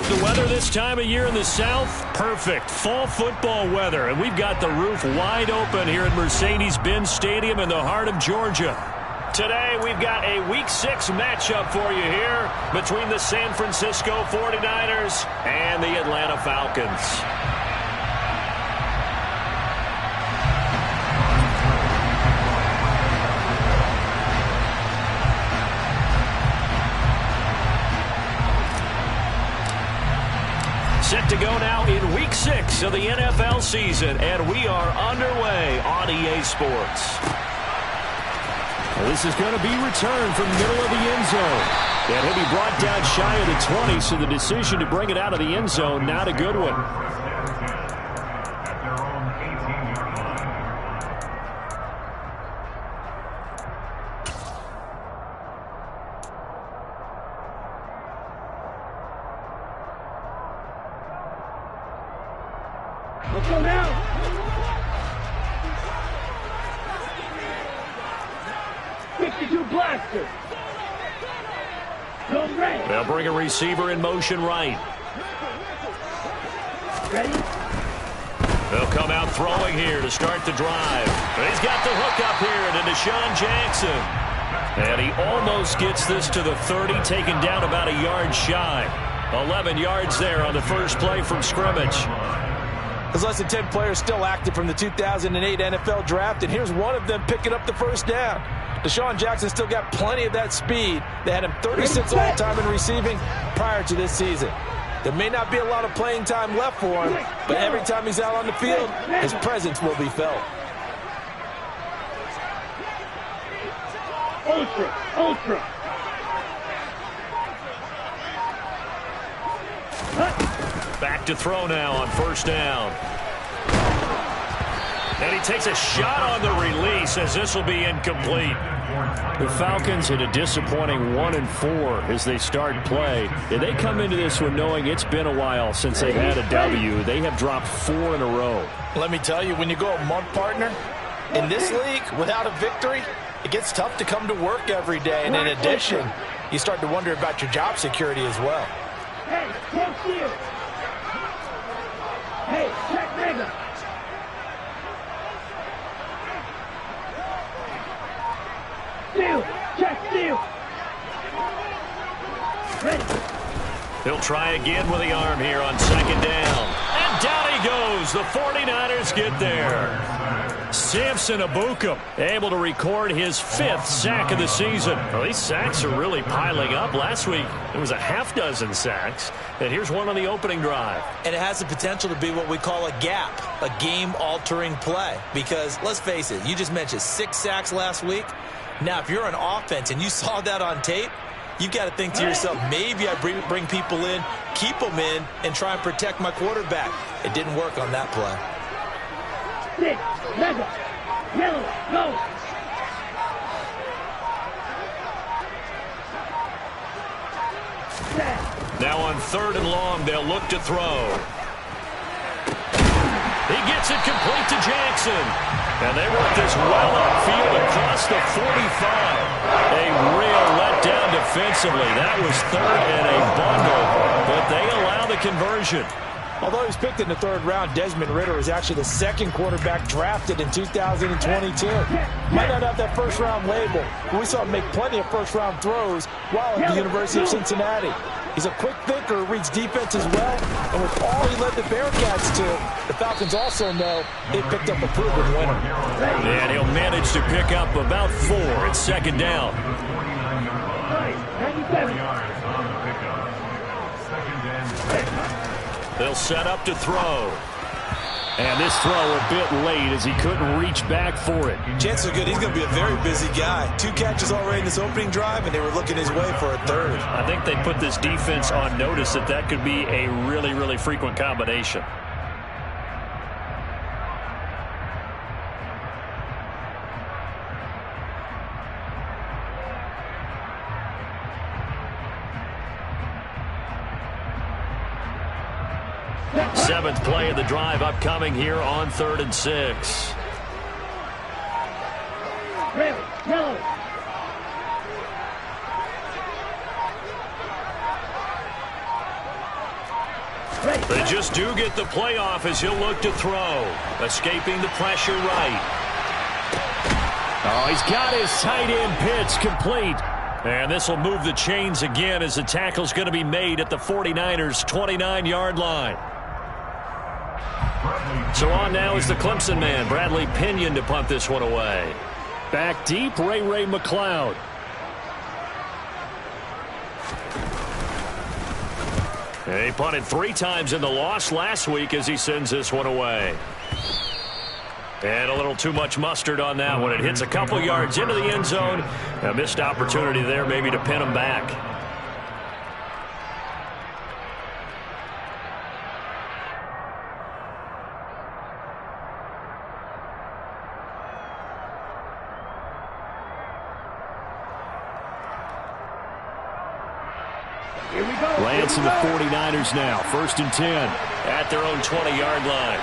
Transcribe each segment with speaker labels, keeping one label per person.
Speaker 1: The weather this time of year in the South, perfect. Fall football weather, and we've got the roof wide open here at Mercedes-Benz Stadium in the heart of Georgia. Today, we've got a Week 6 matchup for you here between the San Francisco 49ers and the Atlanta Falcons. Set to go now in Week 6 of the NFL season, and we are underway on EA Sports. This is going to be returned from the middle of the end zone. And he'll be brought down shy of the 20, so the decision to bring it out of the end zone, not a good one.
Speaker 2: Let's go now. Blaster.
Speaker 1: They'll bring a receiver in motion right.
Speaker 2: Ready?
Speaker 1: They'll come out throwing here to start the drive. But he's got the hook up here to Deshaun Jackson. And he almost gets this to the 30, taken down about a yard shy. 11 yards there on the first play from scrimmage.
Speaker 3: There's less than 10 players still active from the 2008 NFL Draft, and here's one of them picking up the first down. Deshaun Jackson still got plenty of that speed. They had him 36 all-time in receiving prior to this season. There may not be a lot of playing time left for him, but every time he's out on the field, his presence will be felt.
Speaker 2: Ultra.
Speaker 1: Back to throw now on first down. And he takes a shot on the release as this will be incomplete. The Falcons in a disappointing 1-4 as they start play. And they come into this one knowing it's been a while since they've had a W. They have dropped 4 in a row.
Speaker 3: Let me tell you, when you go a month, partner, in this league, without a victory, it gets tough to come to work every day. And in addition, you start to wonder about your job security as well.
Speaker 2: Hey, check you. Hey, check Mega. Steal. Ready.
Speaker 1: He'll try again with the arm here on second down. And down he goes. The 49ers get there. Samson Ebukam able to record his 5th sack of the season. Well, these sacks are really piling up. Last week, it was a half dozen sacks. And here's one on the opening drive.
Speaker 3: And it has the potential to be what we call a gap, a game-altering play. Because, let's face it, you just mentioned 6 sacks last week. Now, if you're an offense and you saw that on tape, you've got to think to yourself, maybe I bring people in, keep them in, and try and protect my quarterback. It didn't work on that play.
Speaker 2: 6, Mega, yellow, go.
Speaker 1: Now on 3rd and long, they'll look to throw. He gets it complete to Jackson. And they work this well upfield across the 45. A real letdown defensively. That was 3rd and a bundle, but they allow the conversion.
Speaker 3: Although he was picked in the 3rd round, Desmond Ridder is actually the 2nd quarterback drafted in 2022. Might not have that first-round label, but we saw him make plenty of first-round throws while at the University of Cincinnati. He's a quick thinker, reads defense as well, and with all he led the Bearcats to, the Falcons also know they picked up a proven winner.
Speaker 1: And he'll manage to pick up about 4 at second down. They'll set up to throw. And this throw a bit late as he couldn't reach back for it.
Speaker 3: Chances are good he's going to be a very busy guy. 2 catches already in this opening drive, and they were looking his way for a 3rd.
Speaker 1: I think they put this defense on notice that could be a really, really frequent combination. Seventh play of the drive upcoming here on 3rd and 6.
Speaker 2: Yellow.
Speaker 1: They just do get the playoff as he'll look to throw. Escaping the pressure right. Oh, he's got his tight end pitch complete. And this will move the chains again as the tackle's going to be made at the 49ers' 29-yard line. So on now is the Clemson man, Bradley Pinion, to punt this one away. Back deep, Ray McLeod. He punted 3 times in the loss last week as he sends this one away. And a little too much mustard on that one. It hits a couple yards into the end zone. A missed opportunity there maybe to pin him back. Lance and the 49ers now. 1st and 10 at their own 20-yard line.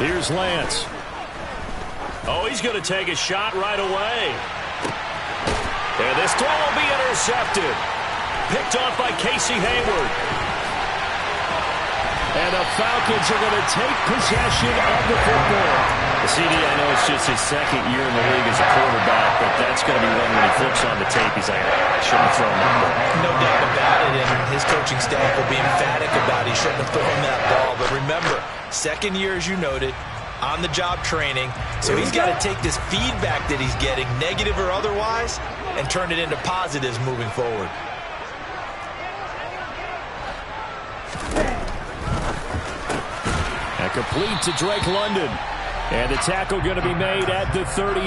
Speaker 1: Here's Lance. Oh, he's going to take a shot right away. And this throw will be intercepted. Picked off by Casey Hayward. And the Falcons are going to take possession of the football. CD, I know it's just his 2nd year in the league as a quarterback, but that's going to be one when he flips on the tape. He's like, I shouldn't have thrown that ball.
Speaker 3: No doubt about it, and his coaching staff will be emphatic about he shouldn't have thrown that ball. But remember, 2nd year, as you noted, on-the-job training. So he's got to take this feedback that he's getting, negative or otherwise, and turn it into positives moving forward.
Speaker 1: And complete to Drake London. And the tackle going to be made at the 38.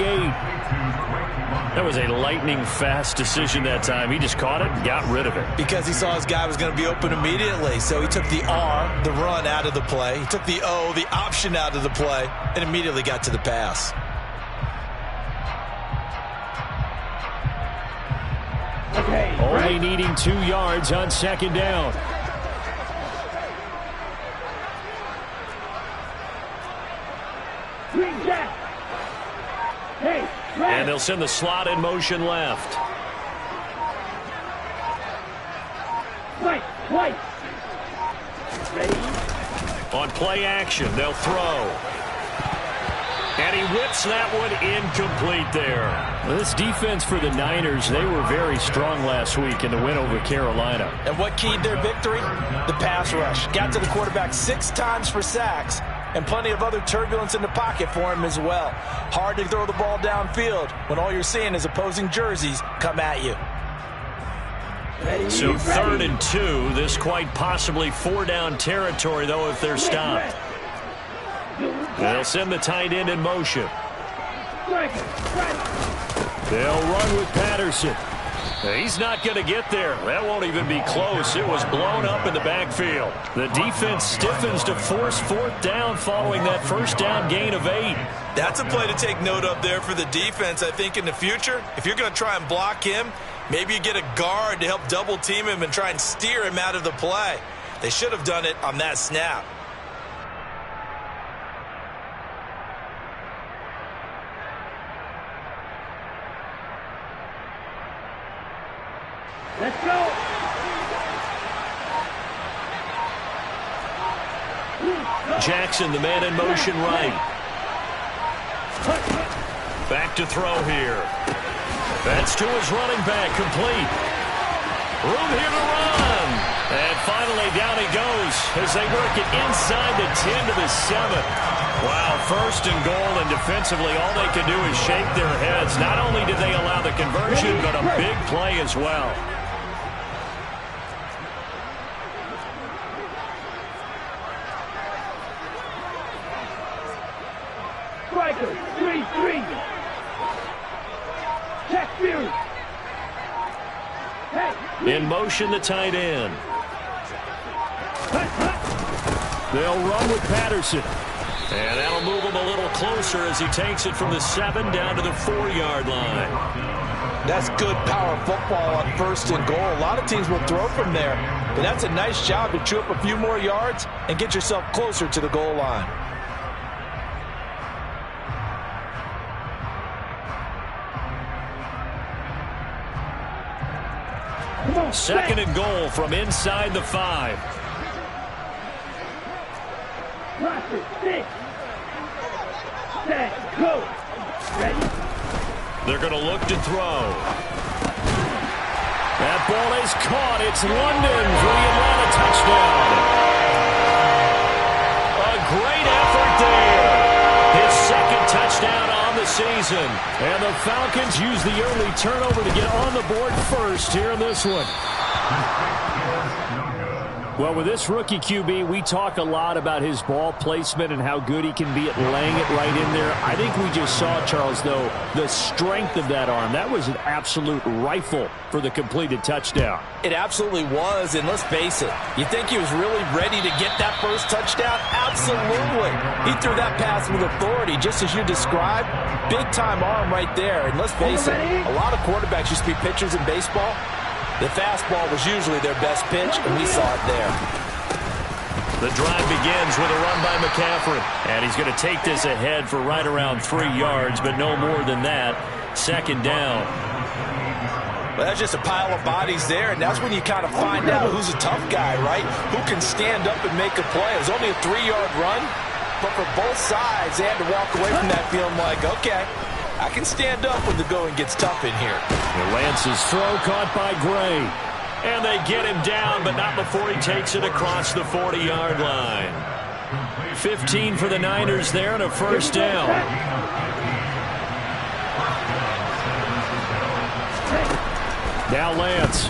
Speaker 1: That was a lightning-fast decision that time. He just caught it and got rid of it.
Speaker 3: Because he saw his guy was going to be open immediately. So he took the R, the run, out of the play. He took the O, the option, out of the play, and immediately got to the pass.
Speaker 1: Only needing 2 yards on 2nd down. And they'll send the slot in motion left. On play action, they'll throw. And he whips that one incomplete there. Well, this defense for the Niners, they were very strong last week in the win over Carolina.
Speaker 3: And what keyed their victory? The pass rush. Got to the quarterback 6 times for sacks. And plenty of other turbulence in the pocket for him as well. Hard to throw the ball downfield when all you're seeing is opposing jerseys come at you.
Speaker 1: So 3rd and 2. This quite possibly 4-down territory, though, if they're stopped. They'll send the tight end in motion. They'll run with Patterson. He's not going to get there. That won't even be close. It was blown up in the backfield. The defense stiffens to force 4th down following that 1st down gain of 8.
Speaker 3: That's a play to take note of there for the defense, I think, in the future. If you're going to try and block him, maybe you get a guard to help double team him and try and steer him out of the play. They should have done it on that snap.
Speaker 2: Let's go.
Speaker 1: Jackson, the man in motion right. Back to throw here. That's to his running back, complete. Room here to run. And finally down he goes as they work it inside the 10 to the 7. Wow, 1st and goal, and defensively all they can do is shake their heads. Not only did they allow the conversion, but a big play as well.
Speaker 2: Striker, 3-3. Check Fury.
Speaker 1: In motion, the tight end. They'll run with Patterson. And that'll move him a little closer as he takes it from the 7 down to the 4-yard line.
Speaker 3: That's good power football on 1st and goal. A lot of teams will throw from there, but that's a nice job to chew up a few more yards and get yourself closer to the goal line.
Speaker 1: Second and goal from inside the 5.
Speaker 2: Process, 6. Set, go. Ready?
Speaker 1: They're going to look to throw. That ball is caught. It's London for the Atlanta touchdown. A great effort there. His second touchdown on the season. And the Falcons use the early turnover to get on the board first here in this one. Well, with this rookie QB, we talk a lot about his ball placement and how good he can be at laying it right in there. I think we just saw, Charles, though, the strength of that arm. That was an absolute rifle for the completed touchdown.
Speaker 3: It absolutely was, and let's face it, you think he was really ready to get that first touchdown? Absolutely. He threw that pass with authority, just as you described. Big-time arm right there, and let's face it, a lot of quarterbacks used to be pitchers in baseball. The fastball was usually their best pitch, and we saw it there.
Speaker 1: The drive begins with a run by McCaffrey. And he's going to take this ahead for right around 3 yards, but no more than that. Second down.
Speaker 3: Well, that's just a pile of bodies there, and that's when you kind of find out who's a tough guy, right? Who can stand up and make a play. It was only a 3-yard run, but for both sides, they had to walk away from that feeling like, okay, I can stand up when the going gets tough in here.
Speaker 1: Lance's throw caught by Gray. And they get him down, but not before he takes it across the 40-yard line. 15 for the Niners there and a first down. Now Lance.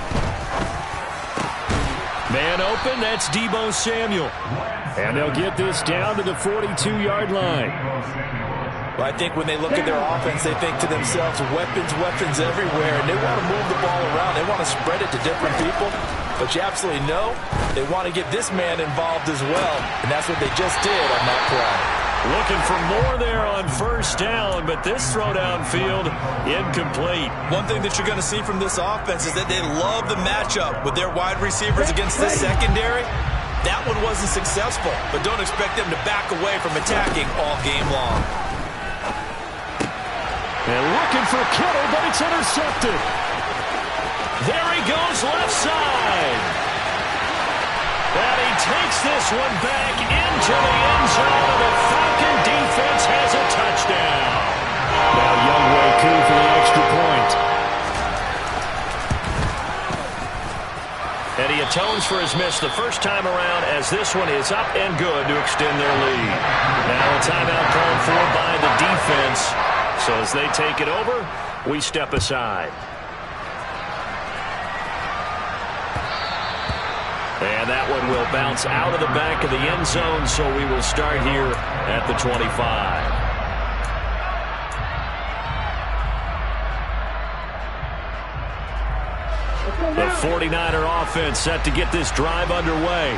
Speaker 1: Man open, that's Deebo Samuel. And they'll get this down to the 42-yard line.
Speaker 3: Well, I think when they look at their offense, they think to themselves, weapons, weapons everywhere, and they want to move the ball around. They want to spread it to different people, but you absolutely know they want to get this man involved as well, and that's what they just did on that play.
Speaker 1: Looking for more there on first down, but this throw downfield incomplete.
Speaker 3: One thing that you're going to see from this offense is that they love the matchup with their wide receivers against this secondary. That one wasn't successful, but don't expect them to back away from attacking all game long.
Speaker 1: And looking for Kittle, but it's intercepted. There he goes left side. And he takes this one back into the end zone, and the Falcon defense has a touchdown. Now Younghoe Koo for the extra point. And he atones for his miss the first time around, as this one is up and good to extend their lead. Now a timeout called for by the defense. So as they take it over, we step aside. And that one will bounce out of the back of the end zone, so we will start here at the 25. The 49er offense set to get this drive underway.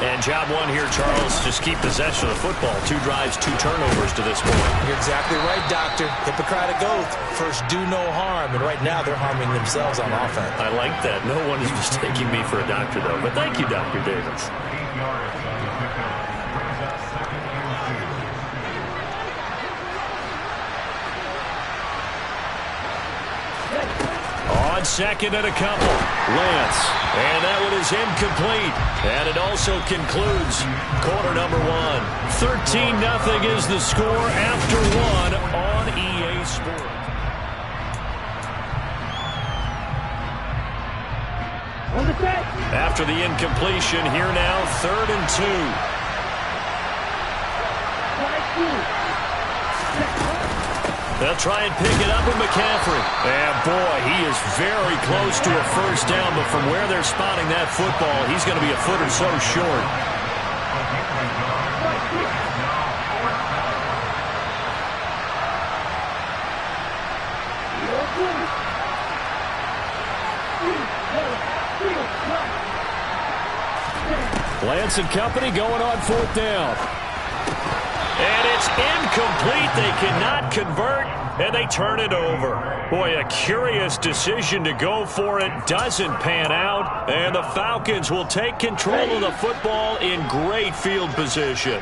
Speaker 1: And job one here, Charles, just keep possession of the football. 2 drives, 2 turnovers to this point.
Speaker 3: You're exactly right, Doctor. Hippocratic oath. First, do no harm. And right now, they're harming themselves on offense.
Speaker 1: I like that. No one is mistaking me for a doctor, though. But thank you, Dr. Davis. On second and a couple, Lance. And that one is incomplete. And it also concludes quarter number 1. 13-0 is the score after 1 on EA Sports. After the incompletion, here now, 3rd and 2. They'll try and pick it up with McCaffrey. And, boy, he is very close to a first down, but from where they're spotting that football, he's going to be a foot or so short. Lance and company going on 4th down. And it's incomplete. They cannot convert, and they turn it over. Boy, a curious decision to go for it. Doesn't pan out, and the Falcons will take control of the football in great field position.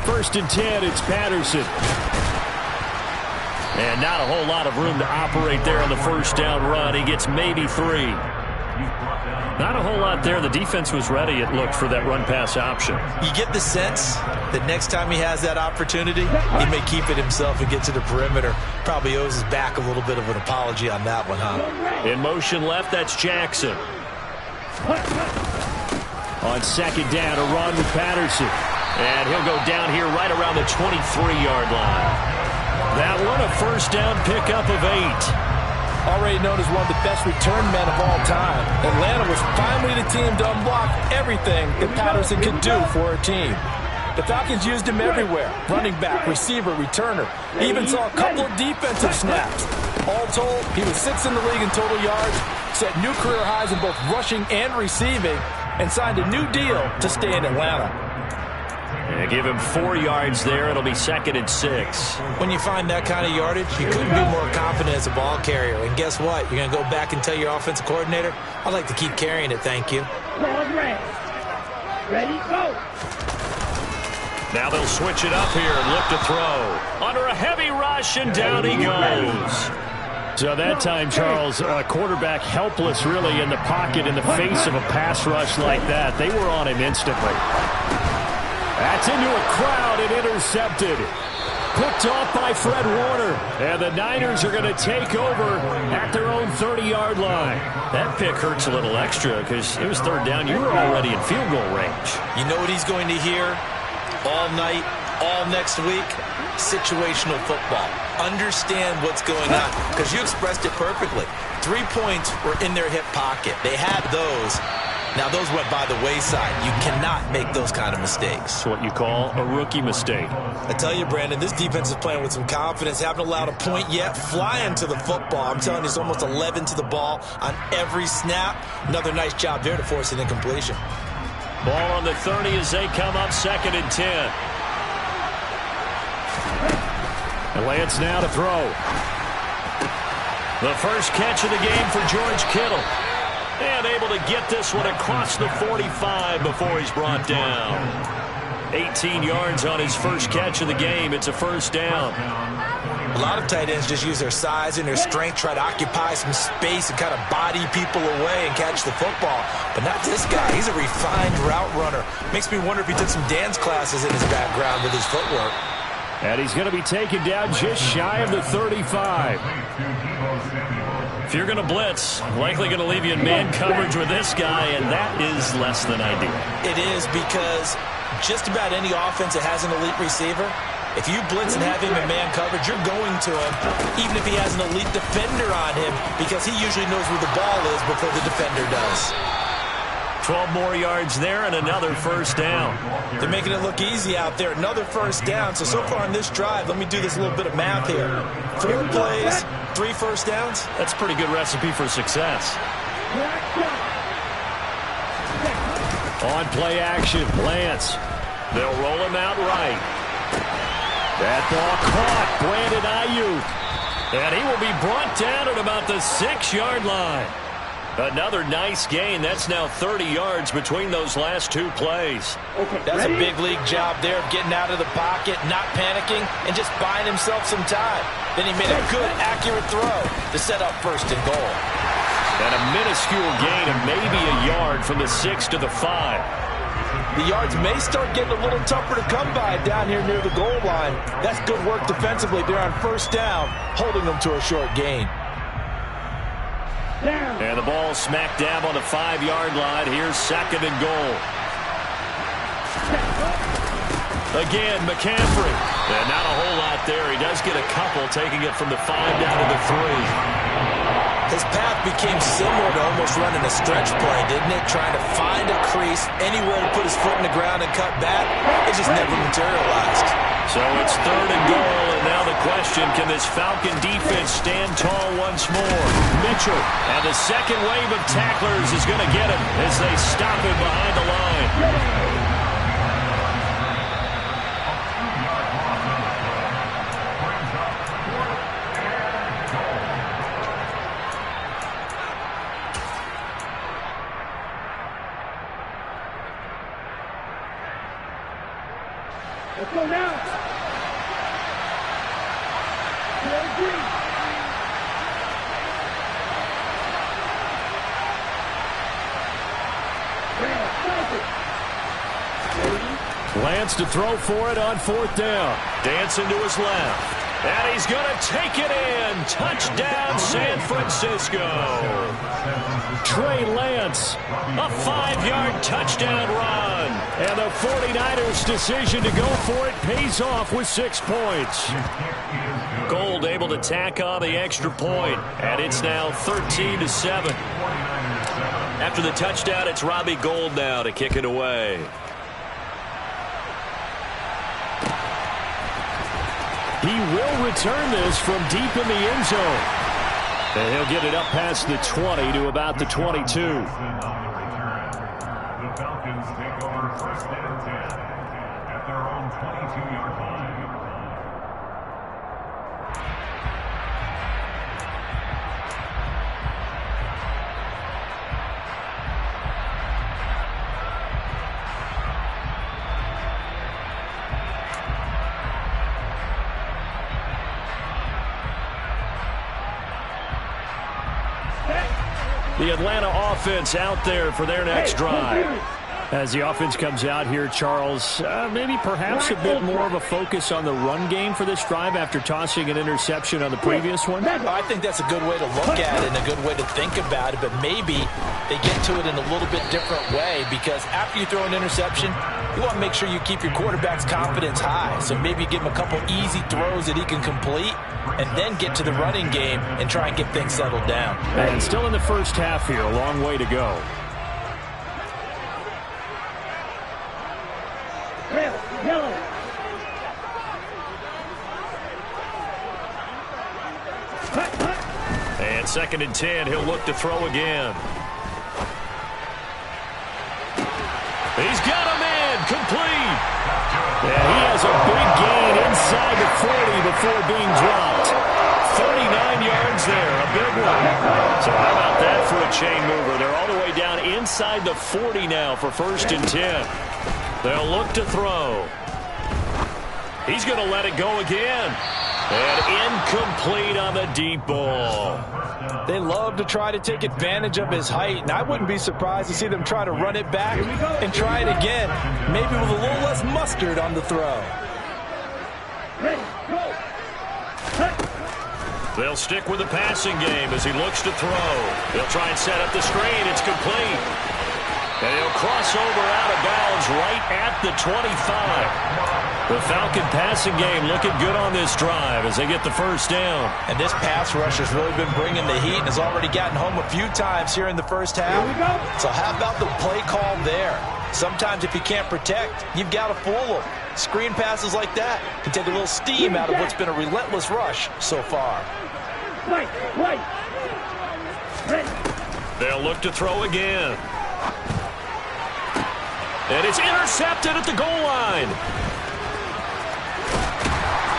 Speaker 1: First and 10, it's Patterson. And not a whole lot of room to operate there on the first down run. He gets maybe 3. Not a whole lot there. The defense was ready, it looked, for that run-pass option.
Speaker 3: You get the sense that next time he has that opportunity, he may keep it himself and get to the perimeter. Probably owes his back a little bit of an apology on that one, huh?
Speaker 1: In motion left, that's Jackson. On second down, a run with Patterson. And he'll go down here right around the 23-yard line. That one, a first down pickup of 8.
Speaker 3: Already known as one of the best return men of all time, Atlanta was finally the team to unblock everything that Patterson could do for a team. The Falcons used him everywhere. Running back, receiver, returner. He even saw a couple of defensive snaps. All told, he was 6th in the league in total yards, set new career highs in both rushing and receiving, and signed a new deal to stay in Atlanta.
Speaker 1: And give him 4 yards there. It'll be 2nd and 6.
Speaker 3: When you find that kind of yardage, you couldn't be more confident as a ball carrier. And guess what? You're going to go back and tell your offensive coordinator, I'd like to keep carrying it, thank you.
Speaker 2: Ready, go.
Speaker 1: Now they'll switch it up here and look to throw. Under a heavy rush, and down he goes. So that time, Charles, quarterback helpless really in the pocket in the face of a pass rush like that. They were on him instantly. That's into a crowd and intercepted. Picked off by Fred Warner. And the Niners are going to take over at their own 30-yard line. That pick hurts a little extra because it was 3rd down. You were already in field goal range.
Speaker 3: You know what he's going to hear all night, all next week? Situational football. Understand what's going on, because you expressed it perfectly. 3 points were in their hip pocket. They had those. Now, those went by the wayside. You cannot make those kind of mistakes.
Speaker 1: It's what you call a rookie mistake.
Speaker 3: I tell you, Brandon, this defense is playing with some confidence. Haven't allowed a point yet. Flying to the football. I'm telling you, it's almost 11 to the ball on every snap. Another nice job there to force an incompletion.
Speaker 1: Ball on the 30 as they come up 2nd and 10. And Lance now to throw. The first catch of the game for George Kittle. And able to get this one across the 45 before he's brought down. 18 yards on his first catch of the game. It's a first down.
Speaker 3: A lot of tight ends just use their size and their strength, try to occupy some space and kind of body people away and catch the football. But not this guy. He's a refined route runner. Makes me wonder if he took some dance classes in his background with his footwork.
Speaker 1: And he's going to be taken down just shy of the 35. If you're going to blitz, likely going to leave you in man coverage with this guy, and that is less than ideal.
Speaker 3: It is, because just about any offense that has an elite receiver, if you blitz and have him in man coverage, you're going to him, even if he has an elite defender on him, because he usually knows where the ball is before the defender does.
Speaker 1: 12 more yards there and another first down.
Speaker 3: They're making it look easy out there. Another first down. So far in this drive, let me do this little bit of math here. 4 plays, 3 first downs.
Speaker 1: That's a pretty good recipe for success. On play action, Lance. They'll roll him out right. That ball caught. Brandon Ayuk. And he will be brought down at about the 6-yard line. Another nice gain. That's now 30 yards between those last 2 plays.
Speaker 3: That's a big league job there of getting out of the pocket, not panicking, and just buying himself some time. Then he made a good, accurate throw to set up 1st and goal.
Speaker 1: And a minuscule gain of maybe a yard from the 6 to the 5.
Speaker 3: The yards may start getting a little tougher to come by down here near the goal line. That's good work defensively there on 1st down, holding them to a short gain.
Speaker 1: And the ball smack dab on the 5-yard line. Here's 2nd and goal. Again, McCaffrey. And not a whole lot there. He does get a couple, taking it from the 5 down to the 3.
Speaker 3: His path became similar to almost running a stretch play, didn't it? Trying to find a crease, anywhere to put his foot in the ground and cut back. It just never materialized.
Speaker 1: So it's 3rd and goal, and now the question, can this Falcon defense stand tall once more? Mitchell, and the second wave of tacklers is going to get him as they stop him behind the line.
Speaker 2: Let's go now.
Speaker 1: Lance to throw for it on 4th down. Dancing to his left. And he's going to take it in. Touchdown, San Francisco. Trey Lance, a 5-yard touchdown run. And the 49ers' decision to go for it pays off with 6 points. Gold able to tack on the extra point, and it's now 13-7. After the touchdown, it's Robbie Gould now to kick it away. He will return this from deep in the end zone. And he'll get it up past the 20 to about the 22.
Speaker 4: The Falcons take over 1st and 10 at their own 22-yard line.
Speaker 1: The Atlanta offense out there for their next drive. As the offense comes out here, Charles, maybe perhaps a bit more of a focus on the run game for this drive after tossing an interception on the previous one?
Speaker 3: I think that's a good way to look at it and a good way to think about it, but maybe they get to it in a little bit different way, because after you throw an interception, you want to make sure you keep your quarterback's confidence high. So maybe give him a couple easy throws that he can complete and then get to the running game and try and get things settled down.
Speaker 1: And still in the first half here, a long way to go. And 2nd and 10, he'll look to throw again. He's got a man, complete. Yeah, he has a big gain inside the 40 before being dropped. 39 yards there, a big one. So how about that for a chain mover? They're all the way down inside the 40 now for 1st and 10. They'll look to throw. He's going to let it go again. And incomplete on the deep ball.
Speaker 3: They love to try to take advantage of his height, and I wouldn't be surprised to see them try to run it back and try it again, maybe with a little less mustard on the throw.
Speaker 1: They'll stick with the passing game as he looks to throw. They'll try and set up the screen. It's complete. And he'll cross over out of bounds right at the 25. The Falcon passing game looking good on this drive as they get the 1st down.
Speaker 3: And this pass rush has really been bringing the heat and has already gotten home a few times here in the first half. So how about the play call there? Sometimes if you can't protect, you've got to fool them. Screen passes like that can take a little steam out of what's been a relentless rush so far.
Speaker 1: They'll look to throw again. And it's intercepted at the goal line.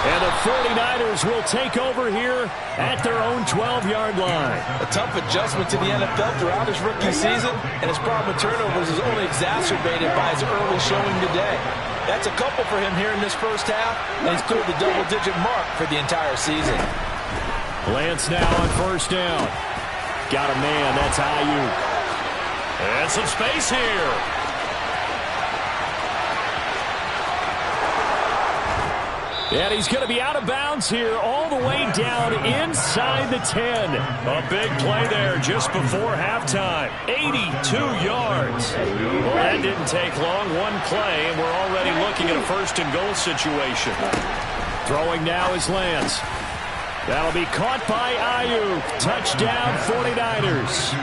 Speaker 1: And the 49ers will take over here at their own 12-yard line.
Speaker 3: A tough adjustment to the NFL throughout his rookie season, and his problem with turnovers is only exacerbated by his early showing today. That's a couple for him here in this first half, and he's cleared the double-digit mark for the entire season.
Speaker 1: Lance now on 1st down. Got a man, that's Ayuk. And some space here. And he's going to be out of bounds here all the way down inside the 10. A big play there just before halftime. 82 yards. Well, that didn't take long. One play, and we're already looking at a 1st and goal situation. Throwing now is Lance. That'll be caught by Ayuk. Touchdown 49ers.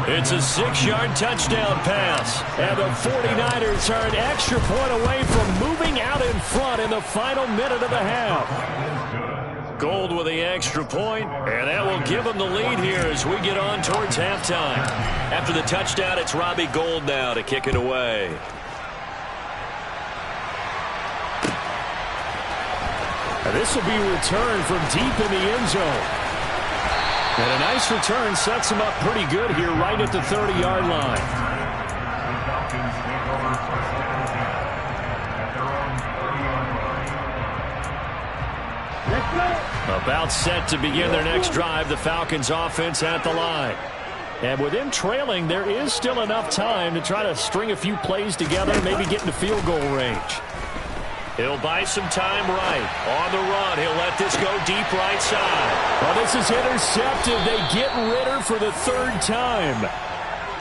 Speaker 1: It's a 6-yard touchdown pass. And the 49ers are an extra point away from moving out in front in the final minute of the half. Gold with the extra point, and that will give them the lead here as we get on towards halftime. After the touchdown, it's Robbie Gould now to kick it away. And this will be returned from deep in the end zone. And a nice return sets him up pretty good here right at the 30-yard line.
Speaker 2: Let's go!
Speaker 1: About set to begin their next drive, the Falcons offense at the line. And with them trailing, there is still enough time to try to string a few plays together, maybe get into field goal range. He'll buy some time right. On the run, he'll let this go deep right side. Well, this is intercepted. They get Ritter for the third time.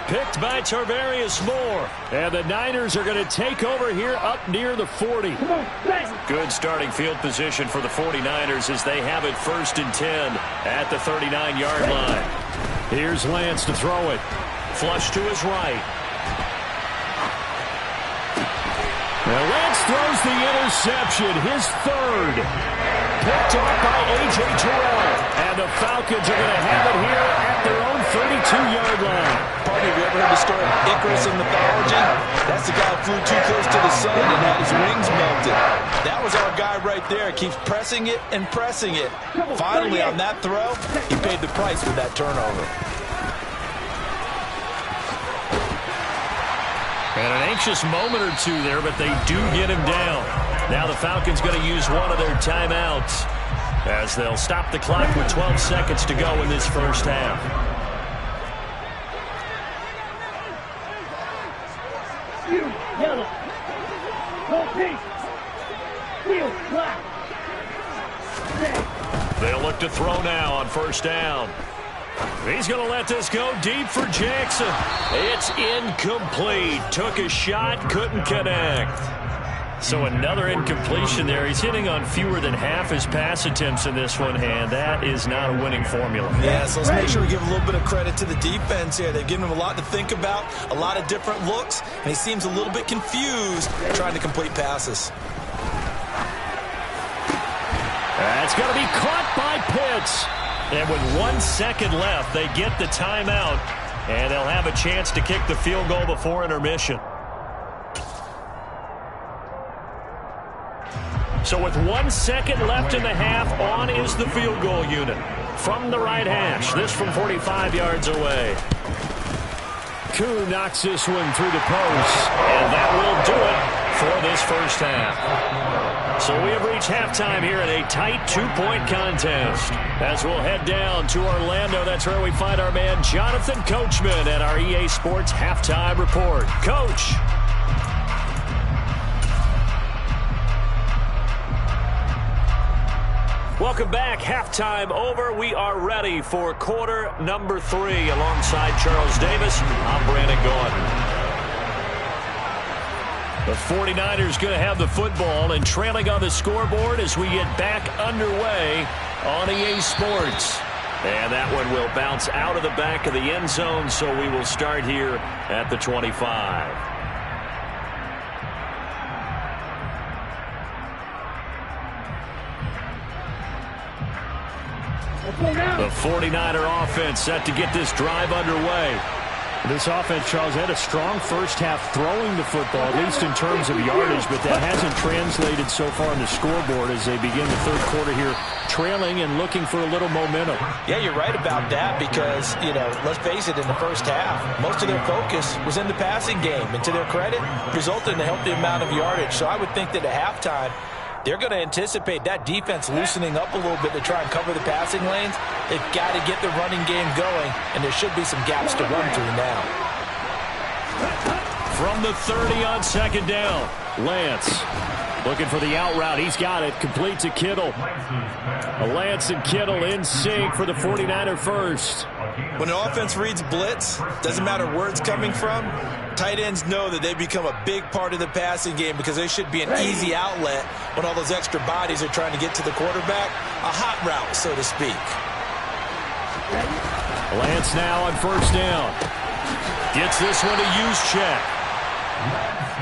Speaker 1: Picked by Tarvarius Moore. And the Niners are going to take over here up near the 40. Good starting field position for the 49ers as they have it 1st and 10 at the 39-yard line. Here's Lance to throw it. Flush to his right. Now Lance throws the interception, his third. Picked off by A.J. Terrell. And the Falcons are going to have it here at their own 32-yard line.
Speaker 3: Have you ever heard the story of Icarus in mythology? That's the guy who flew too close to the sun and had his wings melted. That was our guy right there. Keeps pressing it and pressing it. Finally, on that throw, he paid the price with that turnover.
Speaker 1: And an anxious moment or two there, but they do get him down. Now the Falcons going to use one of their timeouts as they'll stop the clock with 12 seconds to go in this first half.
Speaker 2: Yellow. Go pink. Field black.
Speaker 1: They'll look to throw now on first down. He's going to let this go deep for Jackson. It's incomplete. Took a shot, couldn't connect. So another incompletion there. He's hitting on fewer than half his pass attempts in this one, and that is not a winning formula.
Speaker 3: Yeah, so let's make sure we give a little bit of credit to the defense here. They've given him a lot to think about, a lot of different looks, and he seems a little bit confused trying to complete passes.
Speaker 1: That's going to be caught by Pitts. And with 1 second left, they get the timeout, and they'll have a chance to kick the field goal before intermission. So with 1 second left in the half, on is the field goal unit. From the right hash, this from 45 yards away. Koo knocks this one through the post, and that will do it for this first half. So we have reached halftime here in a tight 2-point contest. As we'll head down to Orlando, that's where we find our man Jonathan Coachman at our EA Sports Halftime Report. Coach. Welcome back. Halftime over. We are ready for quarter number 3. Alongside Charles Davis, I'm Brandon Gaudin. The 49ers going to have the football and trailing on the scoreboard as we get back underway on EA Sports. And that one will bounce out of the back of the end zone, so we will start here at the 25. The 49er offense set to get this drive underway. This offense, Charles, had a strong first half throwing the football, at least in terms of yardage, but that hasn't translated so far on the scoreboard as they begin the third quarter here, trailing and looking for a little momentum.
Speaker 3: Yeah, you're right about that because, let's face it, in the first half, most of their focus was in the passing game. And to their credit, resulted in a healthy amount of yardage. So I would think that at halftime, they're going to anticipate that defense loosening up a little bit to try and cover the passing lanes. They've got to get the running game going, and there should be some gaps to run through now.
Speaker 1: From the 30 on second down, Lance looking for the out route. He's got it. Complete to Kittle. Lance and Kittle in sync for the 49er first.
Speaker 3: When an offense reads blitz, doesn't matter where it's coming from, tight ends know that they become a big part of the passing game because they should be an easy outlet when all those extra bodies are trying to get to the quarterback. A hot route, so to speak.
Speaker 1: Lance now on first down. Gets this one to Juszczyk.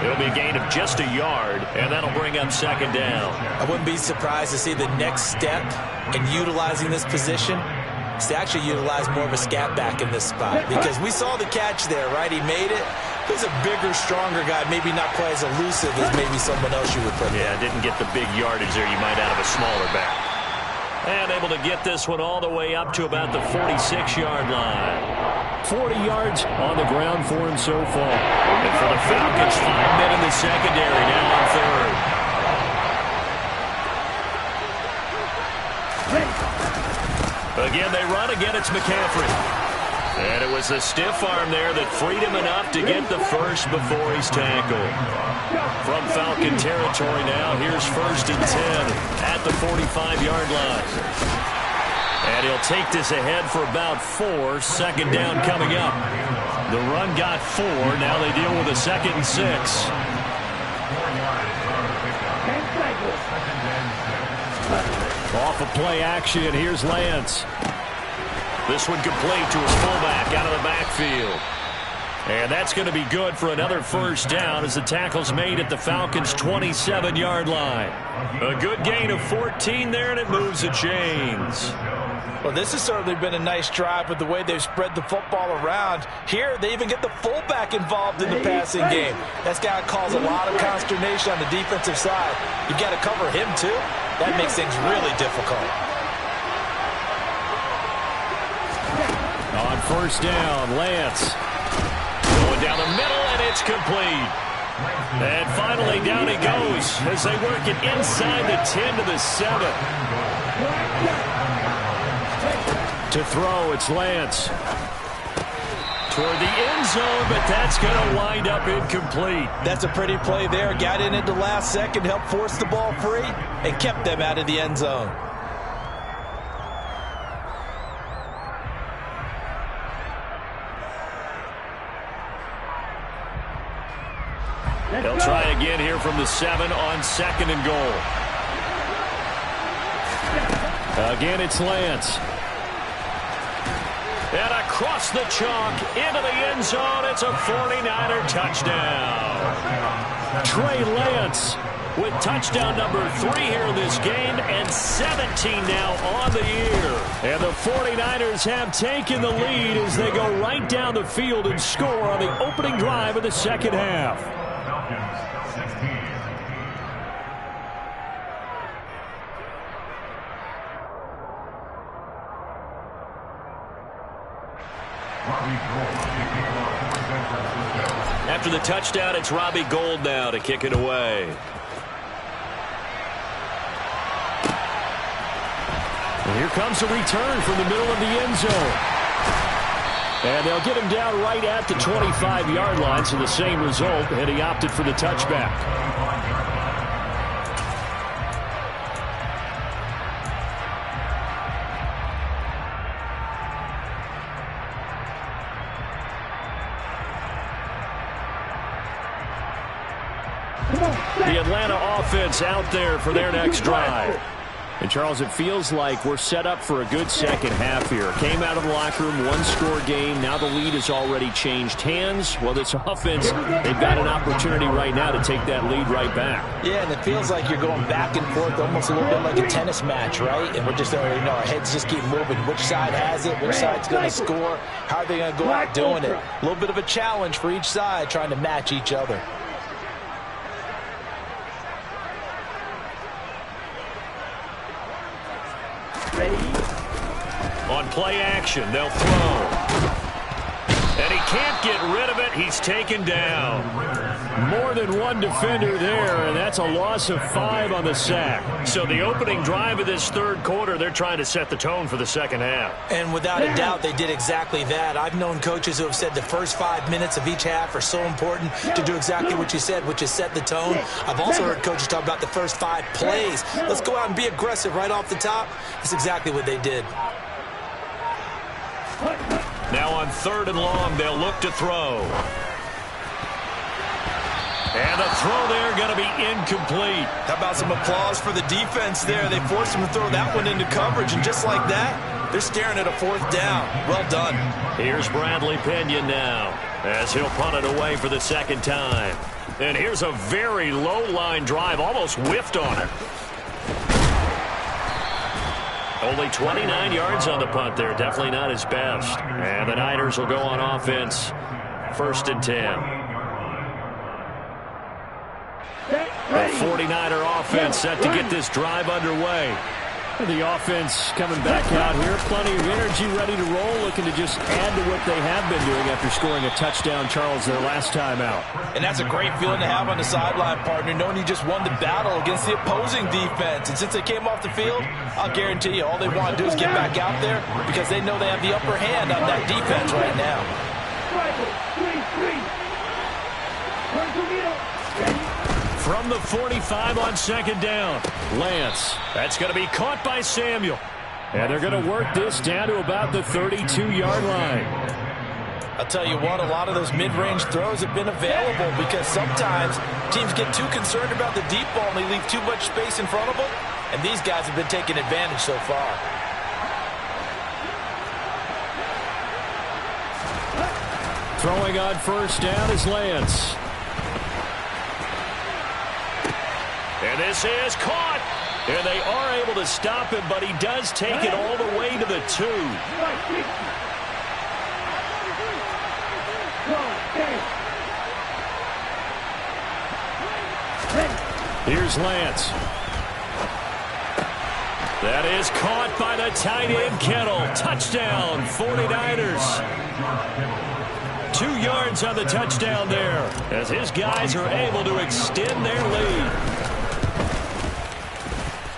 Speaker 1: It'll be a gain of just a yard, and that'll bring up second down.
Speaker 3: I wouldn't be surprised to see the next step in utilizing this position is to actually utilize more of a scat back in this spot because we saw the catch there, right? He made it. He's a bigger, stronger guy, maybe not quite as elusive as maybe someone else you would put there.
Speaker 1: Yeah, didn't get the big yardage there you might out of a smaller back. And able to get this one all the way up to about the 46-yard line. 40 yards on the ground for him so far. And for the Falcons, 5 men in the secondary now on third. again, it's McCaffrey. And it was the stiff arm there that freed him enough to get the first before he's tackled. From Falcon territory now, here's 1st and 10 at the 45-yard line. And he'll take this ahead for about 4. 2nd down coming up. The run got 4. Now they deal with a 2nd and 6. Off of play action, here's Lance. This one complete to his fullback out of the backfield. And that's going to be good for another 1st down as the tackle's made at the Falcons' 27-yard line. A good gain of 14 there, and it moves the chains.
Speaker 3: Well, this has certainly been a nice drive with the way they've spread the football around. Here, they even get the fullback involved in the passing game. That's got to cause a lot of consternation on the defensive side. You've got to cover him, too. That makes things really difficult.
Speaker 1: On 1st down, Lance. Going down the middle, and it's complete. And finally, down he goes as they work it inside the 10 to the 7. To throw, it's Lance. Toward the end zone, but that's going to wind up incomplete.
Speaker 3: That's a pretty play there. Got in at the last second, helped force the ball free, and kept them out of the end zone.
Speaker 1: They'll try again here from the 7 on 2nd and goal. Again, it's Lance. And across the chalk into the end zone, it's a 49er touchdown. Trey Lance with touchdown number 3 here in this game, and 17 now on the year. And the 49ers have taken the lead as they go right down the field and score on the opening drive of the 2nd half.
Speaker 4: Falcons 16.
Speaker 1: After the touchdown, it's Robbie Gould now to kick it away. And here comes a return from the middle of the end zone. And they'll get him down right at the 25-yard line, so the same result, and he opted for the touchback. The Atlanta offense out there for their next drive. And, Charles, it feels like we're set up for a good second half here. Came out of the locker room, one-score game. Now the lead has already changed hands. Well, this offense, they've got an opportunity right now to take that lead right back.
Speaker 3: Yeah, and it feels like you're going back and forth, almost a little bit like a tennis match, right? And we're just, our heads just keep moving. Which side has it? Which side's going to score? How are they going to go out doing it? A little bit of a challenge for each side, trying to match each other.
Speaker 1: On play action, they'll throw. And he can't get rid of it. He's taken down. More than one defender there, and that's a loss of 5 on the sack. So the opening drive of this third quarter, they're trying to set the tone for the second half.
Speaker 3: And without a doubt, they did exactly that. I've known coaches who have said the first 5 minutes of each half are so important to do exactly what you said, which is set the tone. I've also heard coaches talk about the first 5 plays. Let's go out and be aggressive right off the top. That's exactly what they did.
Speaker 1: Now on 3rd and long, they'll look to throw. And the throw there going to be incomplete.
Speaker 3: How about some applause for the defense there? They forced him to throw that one into coverage, and just like that, they're staring at a 4th down. Well done.
Speaker 1: Here's Bradley Pinion now as he'll punt it away for the second time. And here's a very low-line drive, almost whiffed on it. Only 29 yards on the punt there. Definitely not his best. And the Niners will go on offense. 1st and 10. The 49er offense set to get this drive underway. The offense coming back out here. Plenty of energy, ready to roll, looking to just add to what they have been doing after scoring a touchdown, Charles, their last time out.
Speaker 3: And that's a great feeling to have on the sideline, partner, knowing you just won the battle against the opposing defense. And since they came off the field, I'll guarantee you all they want to do is get back out there because they know they have the upper hand on that defense right now.
Speaker 1: From the 45 on second down, Lance. That's going to be caught by Samuel. And they're going to work this down to about the 32-yard line.
Speaker 3: I'll tell you what, a lot of those mid-range throws have been available because sometimes teams get too concerned about the deep ball and they leave too much space in front of them. And these guys have been taking advantage so far.
Speaker 1: Throwing on first down is Lance. And this is caught. And they are able to stop him, but he does take it all the way to the 2. Here's Lance. That is caught by the tight end, Kittle. Touchdown, 49ers. 2 yards on the touchdown there as his guys are able to extend their lead.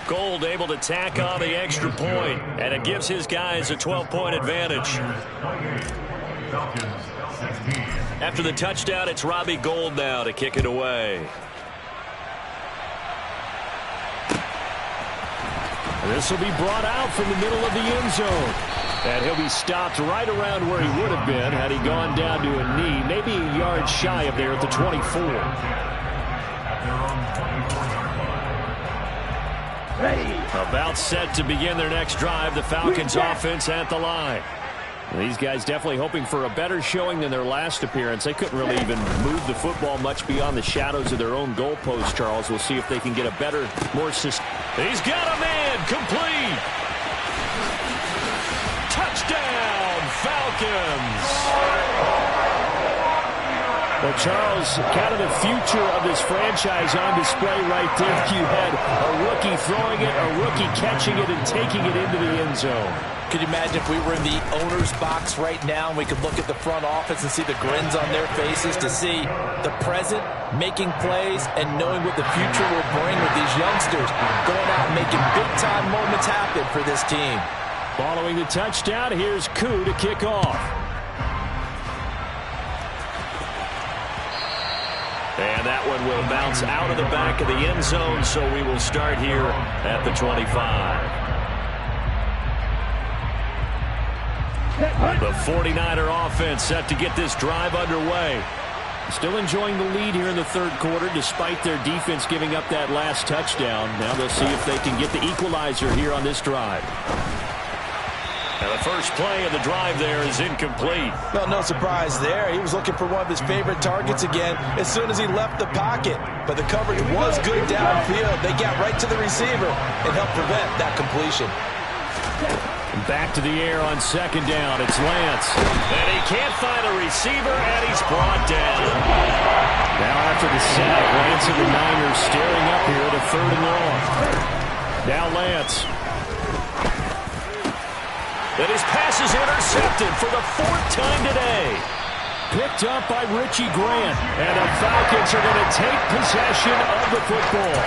Speaker 1: Gold able to tack on the extra point, and it gives his guys a 12-point advantage. After the touchdown, it's Robbie Gould now to kick it away. This will be brought out from the middle of the end zone. And he'll be stopped right around where he would have been had he gone down to a knee, maybe a yard shy of there at the 24. About set to begin their next drive. The Falcons offense at the line. These guys definitely hoping for a better showing than their last appearance. They couldn't really even move the football much beyond the shadows of their own goalpost, Charles. We'll see if they can get a better, more system. He's got a man complete. Touchdown, Falcons. Well, Charles, kind of the future of this franchise on display right there. You had a rookie throwing it, a rookie catching it, and taking it into the end zone.
Speaker 3: Could you imagine if we were in the owner's box right now and we could look at the front office and see the grins on their faces, to see the present making plays and knowing what the future will bring with these youngsters going out and making big-time moments happen for this team.
Speaker 1: Following the touchdown, here's Koo to kick off. And that one will bounce out of the back of the end zone, so we will start here at the 25. The 49er offense set to get this drive underway. Still enjoying the lead here in the third quarter despite their defense giving up that last touchdown. Now they'll see if they can get the equalizer here on this drive. Now the first play of the drive there is incomplete.
Speaker 3: Well, no surprise there. He was looking for one of his favorite targets again as soon as he left the pocket. But the coverage was good downfield. They got right to the receiver and helped prevent that completion.
Speaker 1: Back to the air on second down. It's Lance. And he can't find a receiver, and he's brought down. Now after the sack, Lance and the Niners staring up here at a 3rd and long. Now Lance. And his pass is intercepted for the 4th time today. Picked up by Richie Grant. And the Falcons are going to take possession of the football.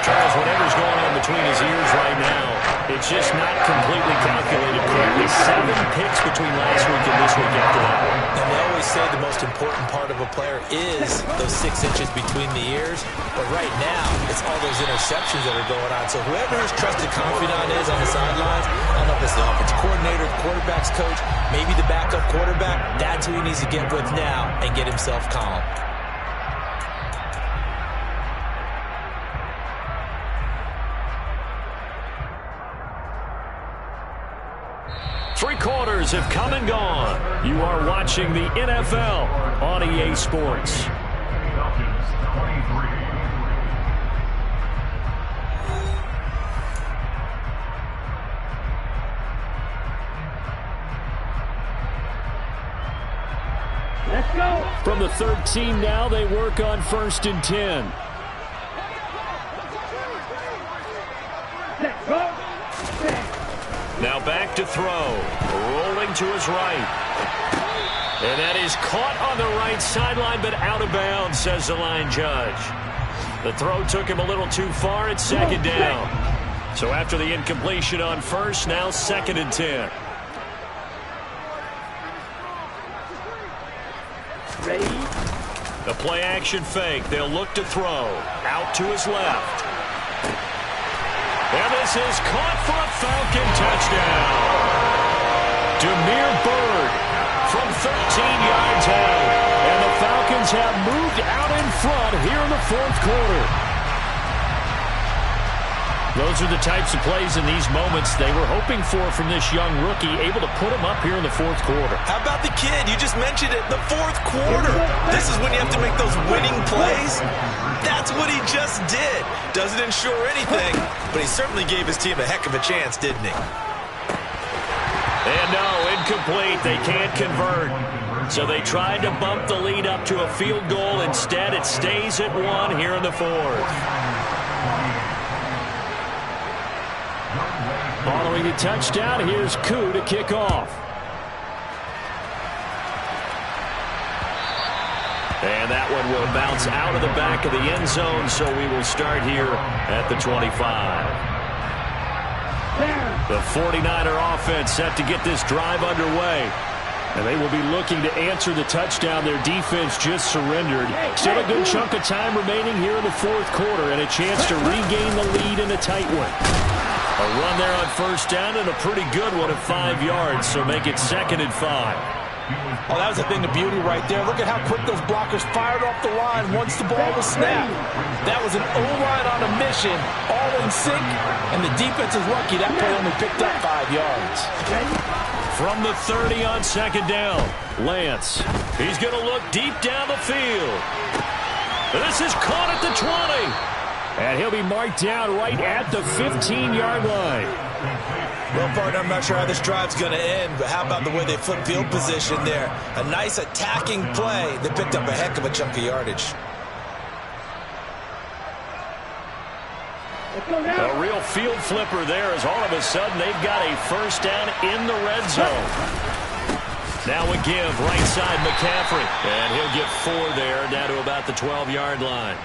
Speaker 1: Charles, whatever's going on between his ears right now, it's just not completely calculated correctly. 7 picks between last week and this week after that.
Speaker 3: And they always say the most important part of a player is those 6 inches between the ears. But right now, it's all those interceptions that are going on. So whoever his trusted confidant is on the sidelines, I don't know if it's the offensive coordinator, the quarterback's coach, maybe the backup quarterback, that's who he needs to get with now and get himself calm.
Speaker 1: Three quarters have come and gone. You are watching the NFL on EA Sports.
Speaker 4: Falcons 23.
Speaker 2: Let's go.
Speaker 1: From the 13 now, they work on 1st and 10.
Speaker 2: Let's go.
Speaker 1: Now back to throw. Rolling to his right. And that is caught on the right sideline, but out of bounds, says the line judge. The throw took him a little too far at second down. So after the incompletion on first, now 2nd and 10.
Speaker 2: Ready?
Speaker 1: The play action fake. They'll look to throw. Out to his left. And this is caught for a Falcon touchdown. Damiere Byrd from 13 yards out. And the Falcons have moved out in front here in the 4th quarter. Those are the types of plays in these moments they were hoping for from this young rookie, able to put him up here in the 4th quarter.
Speaker 5: How about the kid? You just mentioned it, the 4th quarter. This is when you have to make those winning plays. That's what he just did. Doesn't ensure anything, but he certainly gave his team a heck of a chance, didn't he?
Speaker 1: And no, incomplete. They can't convert. So they tried to bump the lead up to a field goal. Instead, it stays at 1 here in the 4th. Following a touchdown, here's Koo to kick off. And that one will bounce out of the back of the end zone, so we will start here at the 25. The 49er offense set to get this drive underway. And they will be looking to answer the touchdown their defense just surrendered. Still a good chunk of time remaining here in the 4th quarter and a chance to regain the lead in a tight one. A run there on first down and a pretty good one at 5 yards, so make it 2nd and 5.
Speaker 3: Oh, that was a thing of beauty right there. Look at how quick those blockers fired off the line once the ball was snapped. That was an O-line on a mission, all in sync, and the defense is lucky that play only picked up 5 yards.
Speaker 1: From the 30 on 2nd down, Lance. He's going to look deep down the field. This is caught at the 20. And he'll be marked down right at the 15-yard line.
Speaker 5: Well, partner, I'm not sure how this drive's going to end, but how about the way they flip field position there? A nice attacking play that picked up a heck of a chunk of yardage.
Speaker 1: A real field flipper there as all of a sudden they've got a first down in the red zone. Now a give, right side McCaffrey. And he'll get 4 there, down to about the 12-yard line.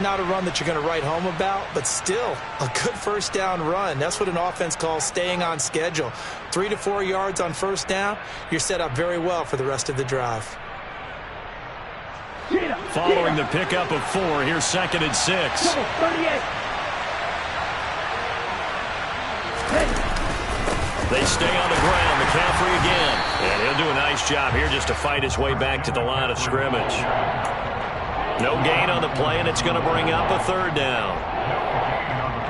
Speaker 3: Not a run that you're going to write home about, but still a good first down run. That's what an offense calls staying on schedule. 3 to 4 yards on first down, you're set up very well for the rest of the drive.
Speaker 1: Following the pickup of 4, here's 2nd and 6. They stay on the ground. McCaffrey again. And he'll do a nice job here just to fight his way back to the line of scrimmage. No gain on the play, and it's going to bring up a 3rd down.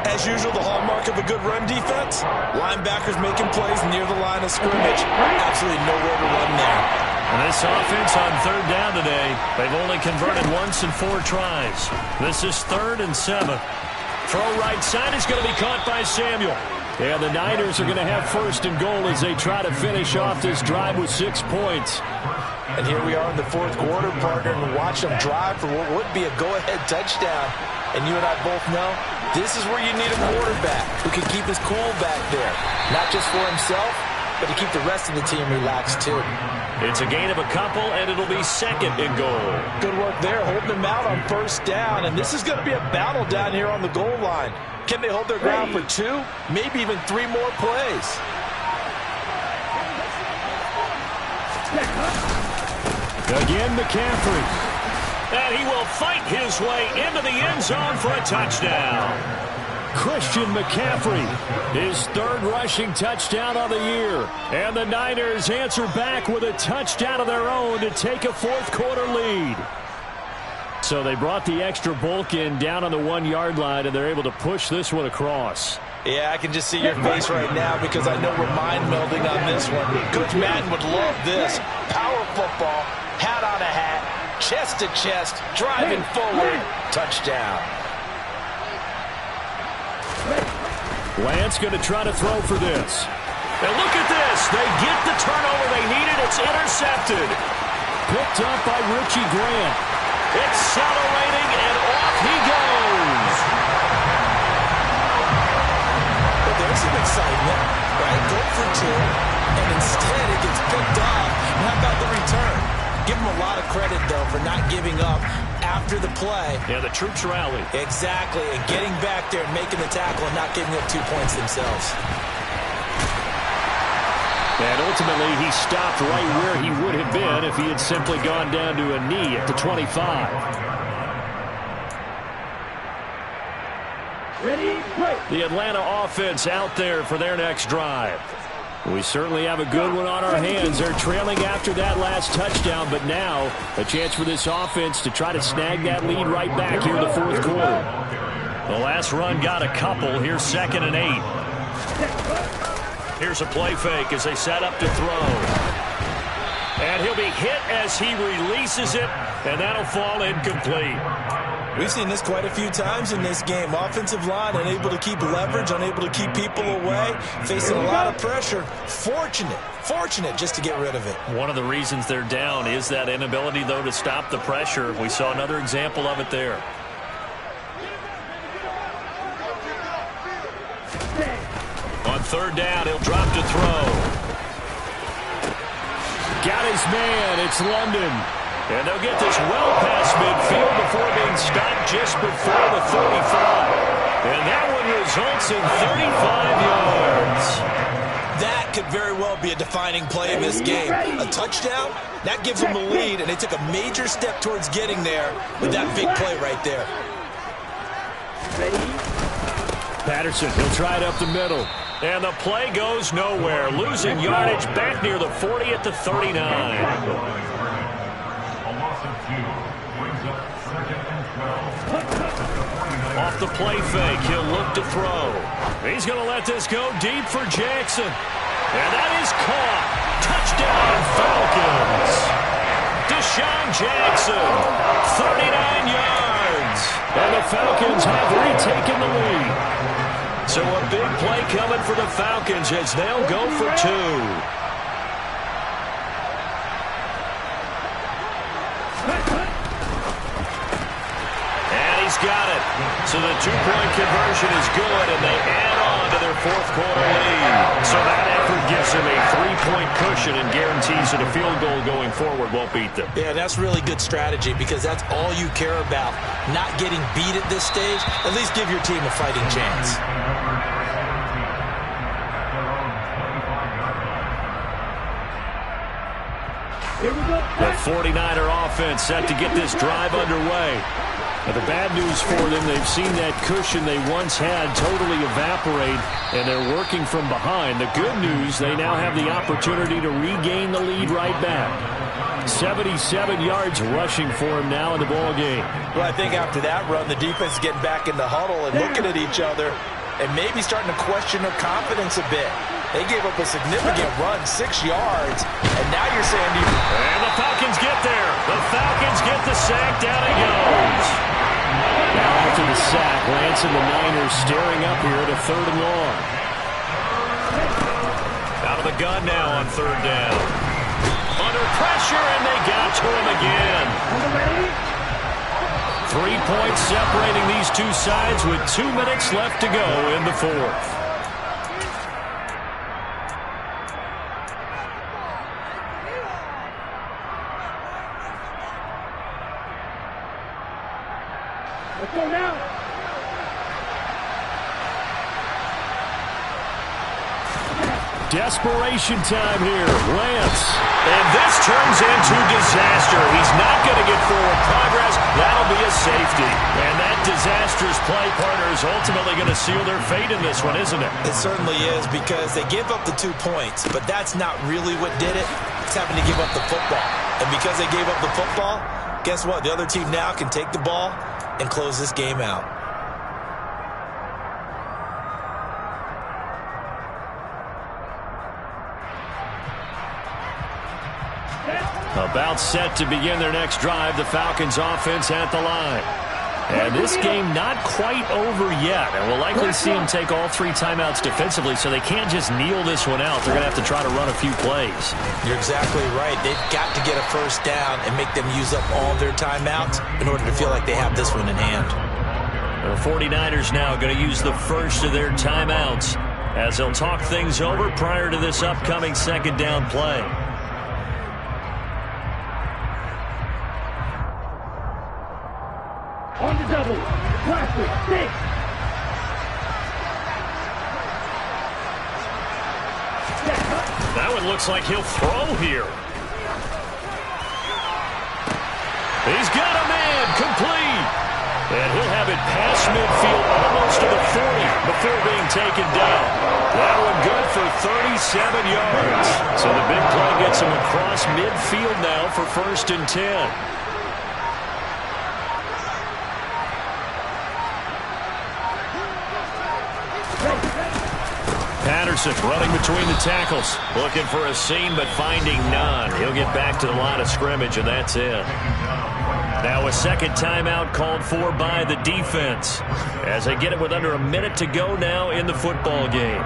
Speaker 5: As usual, the hallmark of a good run defense, linebackers making plays near the line of scrimmage. Absolutely nowhere to run there.
Speaker 1: And this offense on 3rd down today, they've only converted once in 4 tries. This is 3rd and 7. Throw right side is going to be caught by Samuel. And the Niners are going to have 1st and goal as they try to finish off this drive with 6 points.
Speaker 3: And here we are in the 4th quarter, partner, and watch them drive for what would be a go-ahead touchdown. And you and I both know this is where you need a quarterback who can keep his cool back there. Not just for himself, but to keep the rest of the team relaxed too.
Speaker 1: It's a gain of a couple, and it'll be 2nd and goal.
Speaker 3: Good work there, holding them out on first down. And this is going to be a battle down here on the goal line. Can they hold their ground for 2, maybe even 3 more plays?
Speaker 1: Again, McCaffrey. And he will fight his way into the end zone for a touchdown. Christian McCaffrey, his 3rd rushing touchdown of the year. And the Niners answer back with a touchdown of their own to take a 4th quarter lead. So they brought the extra bulk in down on the 1-yard line, and they're able to push this one across.
Speaker 3: Yeah, I can just see your face right now because I know we're mind-melding on this one. Coach Madden would love this. Power football, hat on a hat, chest to chest, driving forward, touchdown.
Speaker 1: Lance going to try to throw for this. And look at this. They get the turnover they needed. It's intercepted. Picked up by Richie Grant. Accelerating, and off he goes.
Speaker 5: But there's some excitement.
Speaker 3: it gets picked off. And how about the return? Give them a lot of credit, though, for not giving up after the play.
Speaker 1: Yeah, the troops rallied.
Speaker 3: Exactly, and getting back there and making the tackle and not giving up 2 points themselves.
Speaker 1: And ultimately, he stopped right where he would have been if he had simply gone down to a knee at the 25.
Speaker 2: Ready, play.
Speaker 1: The Atlanta offense out there for their next drive. We certainly have a good one on our hands. They're trailing after that last touchdown, but now a chance for this offense to try to snag that lead right back here in the fourth quarter. The last run got a couple. Here's 2nd and 8. Here's a play fake as they set up to throw. And he'll be hit as he releases it, and that'll fall incomplete.
Speaker 3: We've seen this quite a few times in this game. Offensive line unable to keep leverage, unable to keep people away, facing a lot of pressure. Fortunate just to get rid of it.
Speaker 1: One of the reasons they're down is that inability, though, to stop the pressure. We saw another example of it there. On 3rd down, he'll drop to throw. Got his man. It's London. And they'll get this well past midfield before being stopped just before the 35. And that one results in 35 yards.
Speaker 3: That could very well be a defining play in this game. A touchdown, that gives them the lead, and they took a major step towards getting there with that big play right there.
Speaker 1: Patterson, he'll try it up the middle. And the play goes nowhere. Losing yardage back near the 40 at the 39. Off the play fake, he'll look to throw. He's going to let this go deep for Jackson. And that is caught. Touchdown, Falcons. Deshaun Jackson, 39 yards. And the Falcons have retaken the lead. So a big play coming for the Falcons as they'll go for 2. Got it. So the 2-point conversion is good, and they add on to their fourth quarter lead. So that effort gives them a 3-point cushion and guarantees that a field goal going forward won't beat them.
Speaker 3: Yeah, that's really good strategy because that's all you care about. Not getting beat at this stage. At least give your team a fighting chance.
Speaker 2: Here we go.
Speaker 1: The 49er offense set to get this drive underway. But the bad news for them, they've seen that cushion they once had totally evaporate, and they're working from behind. The good news, they now have the opportunity to regain the lead right back. 77 yards rushing for him now in the ball game.
Speaker 3: Well, I think after that run, the defense is getting back in the huddle and looking at each other and maybe starting to question their confidence a bit. They gave up a significant run, 6 yards, and now you're saying to you...
Speaker 1: And the Falcons get there. The Falcons get the sack. Down it goes. Now after the sack, Lance and the Niners staring up here at a 3rd and long. Out of the gun now on 3rd down. Under pressure, and they got to him again. 3 points separating these two sides with 2 minutes left to go in the 4th.
Speaker 2: Let's go now.
Speaker 1: Desperation time here. Lance. And this turns into disaster. He's not going to get forward progress. That'll be a safety. And that disastrous play, partner, is ultimately going to seal their fate in this one, isn't it?
Speaker 3: It certainly is because they give up the 2 points, but that's not really what did it. It's having to give up the football. And because they gave up the football, guess what? The other team now can take the ball and close this game out.
Speaker 1: About set to begin their next drive, the Falcons offense at the line. And this game not quite over yet. And we'll likely see them take all 3 timeouts defensively, so they can't just kneel this one out. They're going to have to try to run a few plays.
Speaker 3: You're exactly right. They've got to get a first down and make them use up all their timeouts in order to feel like they have this one in hand.
Speaker 1: The 49ers now going to use the first of their timeouts as they'll talk things over prior to this upcoming second down play.
Speaker 2: On the double. Plastic. Stick.
Speaker 1: That one looks like he'll throw here. He's got a man complete. And he'll have it past midfield almost to the 40 before being taken down. That one good for 37 yards. So the big play gets him across midfield now for 1st and 10. Patterson running between the tackles. Looking for a seam, but finding none. He'll get back to the line of scrimmage, and that's it. Now a second timeout called for by the defense as they get it with under a minute to go now in the football game.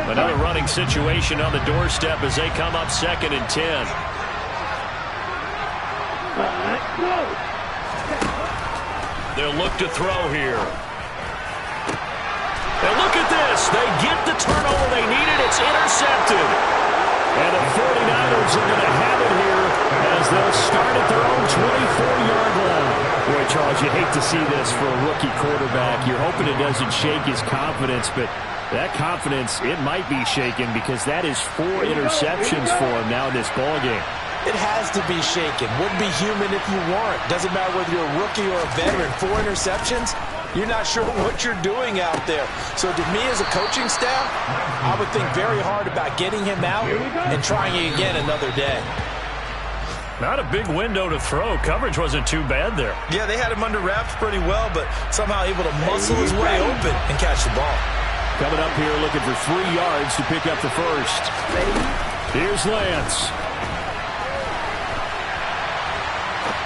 Speaker 1: Another running situation on the doorstep as they come up 2nd and 10. They'll look to throw here. And look at this. They get the turnover they needed. It's intercepted. And the 49ers are going to have it here as they'll start at their own 24-yard line.
Speaker 6: Boy, Charles, you hate to see this for a rookie quarterback. You're hoping it doesn't shake his confidence, but that confidence, it might be shaken because that is 4 interceptions for him now in this ballgame.
Speaker 3: It has to be shaken. Wouldn't be human if you weren't. Doesn't matter whether you're a rookie or a veteran. 4 interceptions, you're not sure what you're doing out there. So to me as a coaching staff, I would think very hard about getting him out and trying again another day.
Speaker 1: Not a big window to throw. Coverage wasn't too bad there.
Speaker 5: Yeah, they had him under wraps pretty well, but somehow able to muscle his way open and catch the ball.
Speaker 6: Coming up here looking for 3 yards to pick up the first.
Speaker 1: Here's Lance.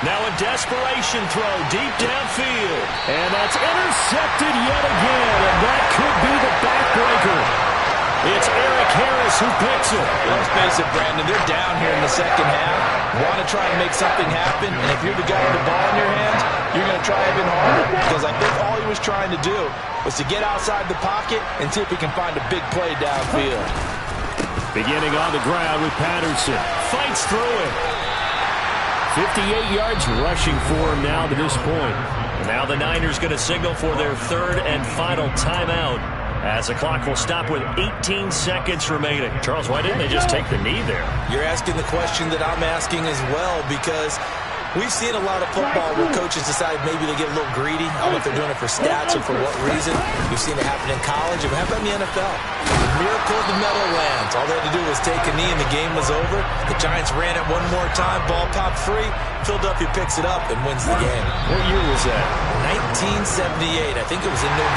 Speaker 1: Now a desperation throw deep downfield. And that's intercepted yet again, and that could be the backbreaker. It's Eric Harris who picks it.
Speaker 3: Let's face it, Brandon, they're down here in the second half. Want to try and make something happen, and if you're the guy with the ball in your hands, you're going to try even harder. Because I think all he was trying to do was to get outside the pocket and see if he can find a big play downfield.
Speaker 6: Beginning on the ground with Patterson.
Speaker 1: Fights through it.
Speaker 6: 58 yards rushing for him now to this point.
Speaker 1: Now the Niners going to signal for their 3rd and final timeout as the clock will stop with 18 seconds remaining. Charles, why didn't they just take the knee there?
Speaker 5: You're asking the question that I'm asking as well, because we've seen a lot of football where coaches decide maybe they get a little greedy. I don't know if they're doing it for stats or for what reason. We've seen it happen in college. It happened in the NFL. The miracle of the Meadowlands. All they had to do was take a knee and the game was over. The Giants ran it one more time. Ball popped free. Philadelphia picks it up and wins the game.
Speaker 6: What year was that?
Speaker 5: 1978. I think it was in November.